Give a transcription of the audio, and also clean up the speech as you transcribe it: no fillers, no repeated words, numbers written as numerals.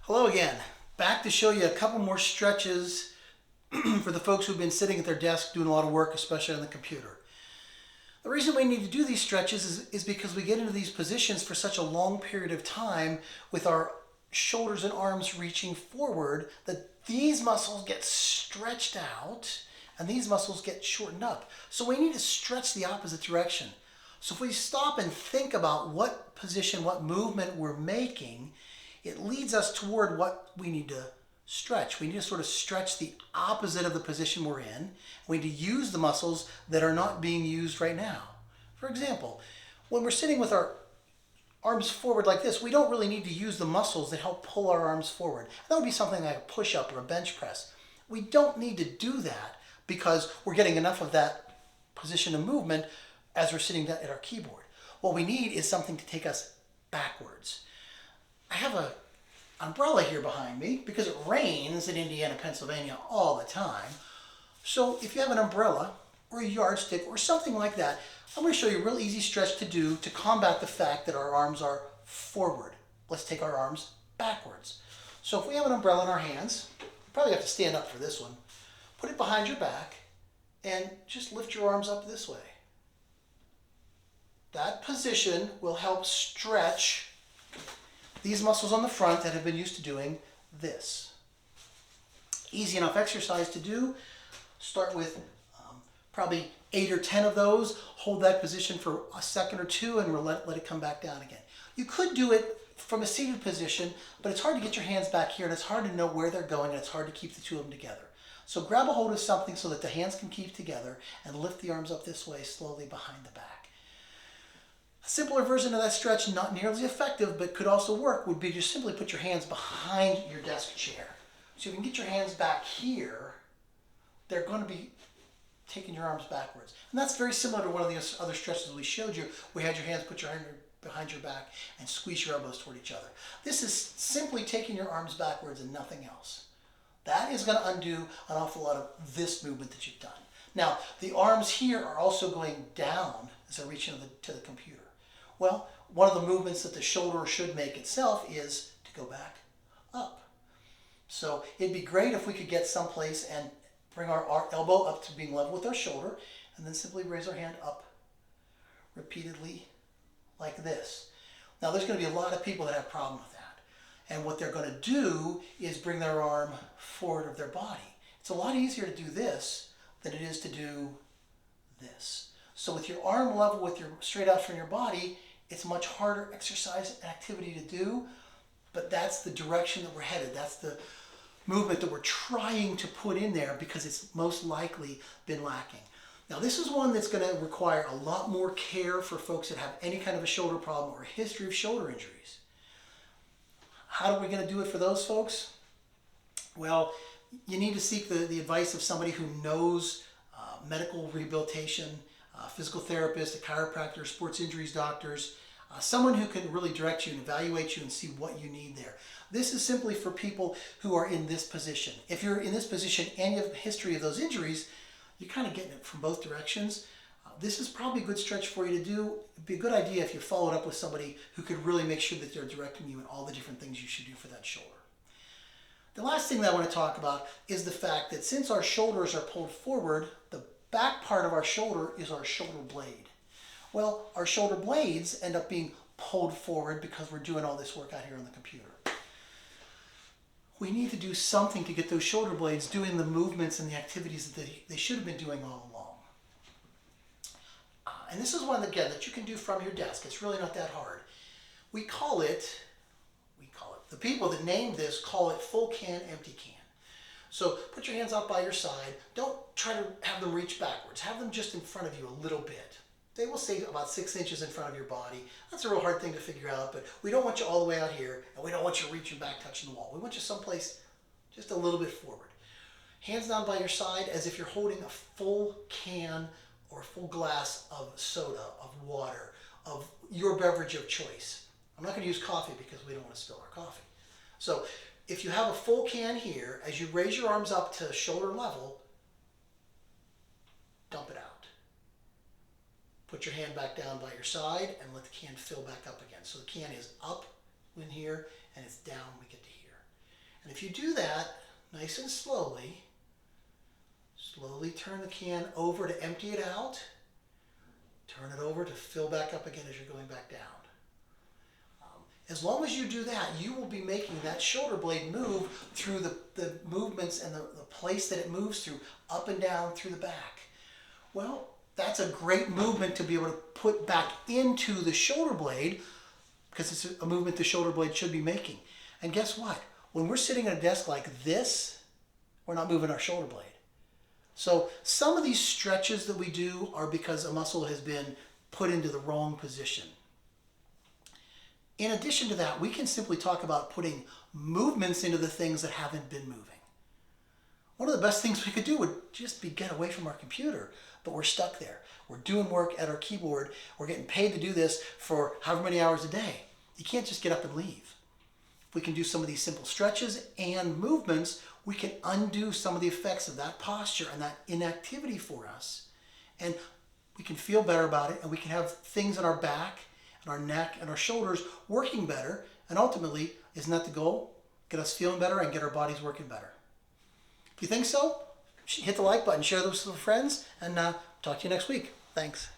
Hello again. Back to show you a couple more stretches for the folks who've been sitting at their desk doing a lot of work, especially on the computer. The reason we need to do these stretches is because we get into these positions for such a long period of time with our shoulders and arms reaching forward that these muscles get stretched out and these muscles get shortened up. So we need to stretch the opposite direction. So if we stop and think about what position, what movement we're making, it leads us toward what we need to stretch. We need to sort of stretch the opposite of the position we're in. We need to use the muscles that are not being used right now. For example, when we're sitting with our arms forward like this, we don't really need to use the muscles that help pull our arms forward. That would be something like a push-up or a bench press. We don't need to do that because we're getting enough of that position of movement as we're sitting at our keyboard. What we need is something to take us backwards. I have an umbrella here behind me because it rains in Indiana, Pennsylvania all the time. So if you have an umbrella or a yardstick or something like that, I'm going to show you a real easy stretch to do to combat the fact that our arms are forward. Let's take our arms backwards. So if we have an umbrella in our hands, you probably have to stand up for this one. Put it behind your back and just lift your arms up this way. That position will help stretch these muscles on the front that have been used to doing this. Easy enough exercise to do. Start with probably 8 or 10 of those. Hold that position for a second or two and let it come back down again. You could do it from a seated position, but it's hard to get your hands back here and it's hard to know where they're going and it's hard to keep the two of them together. So grab a hold of something so that the hands can keep together and lift the arms up this way slowly behind the back. A simpler version of that stretch, not nearly as effective, but could also work, would be to simply put your hands behind your desk chair. So if you can get your hands back here, they're going to be taking your arms backwards. And that's very similar to one of the other stretches we showed you. We had your hands put your hand behind your back and squeeze your elbows toward each other. This is simply taking your arms backwards and nothing else. That is going to undo an awful lot of this movement that you've done. Now, the arms here are also going down as they're reaching to the computer. Well, one of the movements that the shoulder should make itself is to go back up. So it'd be great if we could get someplace and bring our elbow up to being level with our shoulder and then simply raise our hand up repeatedly like this. Now there's going to be a lot of people that have a problem with that. And what they're going to do is bring their arm forward of their body. It's a lot easier to do this than it is to do this. So with your arm level, with your straight out from your body, it's a much harder exercise and activity to do, but that's the direction that we're headed. That's the movement that we're trying to put in there because it's most likely been lacking. Now this is one that's going to require a lot more care for folks that have any kind of a shoulder problem or a history of shoulder injuries. How are we going to do it for those folks? Well, you need to seek the advice of somebody who knows medical rehabilitation, physical therapist, a chiropractor, sports injuries doctors, someone who can really direct you and evaluate you and see what you need there. This is simply for people who are in this position. If you're in this position and you have a history of those injuries, you're kind of getting it from both directions. This is probably a good stretch for you to do. It'd be a good idea if you followed up with somebody who could really make sure that they're directing you in all the different things you should do for that shoulder. The last thing that I want to talk about is the fact that since our shoulders are pulled forward, the back part of our shoulder is our shoulder blade. Well, our shoulder blades end up being pulled forward because we're doing all this work out here on the computer. We need to do something to get those shoulder blades doing the movements and the activities that they should have been doing all along. And this is one, again, that you can do from your desk. It's really not that hard. The people that named this call it full can, empty can. So put your hands out by your side. Don't try to have them reach backwards. Have them just in front of you a little bit. They will say about 6 inches in front of your body. That's a real hard thing to figure out, but we don't want you all the way out here, and we don't want you reaching back, touching the wall. We want you someplace just a little bit forward. Hands down by your side as if you're holding a full can or full glass of soda, of water, of your beverage of choice. I'm not going to use coffee because we don't want to spill our coffee. So if you have a full can here, as you raise your arms up to shoulder level, dump it out. Put your hand back down by your side and let the can fill back up again. So the can is up in here and it's down when we get to here. And if you do that nice and slowly, slowly turn the can over to empty it out. Turn it over to fill back up again as you're going back down. As long as you do that, you will be making that shoulder blade move through the movements and the place that it moves through, up and down through the back. Well, that's a great movement to be able to put back into the shoulder blade, because it's a movement the shoulder blade should be making. And guess what? When we're sitting at a desk like this, we're not moving our shoulder blade. So some of these stretches that we do are because a muscle has been put into the wrong position. In addition to that, we can simply talk about putting movements into the things that haven't been moving. One of the best things we could do would just be get away from our computer, but we're stuck there. We're doing work at our keyboard. We're getting paid to do this for however many hours a day. You can't just get up and leave. If we can do some of these simple stretches and movements, we can undo some of the effects of that posture and that inactivity for us. And we can feel better about it, and we can have things in our back and our neck and our shoulders working better. And ultimately, isn't that the goal? Get us feeling better and get our bodies working better. If you think so, hit the like button, share this with friends, and talk to you next week. Thanks.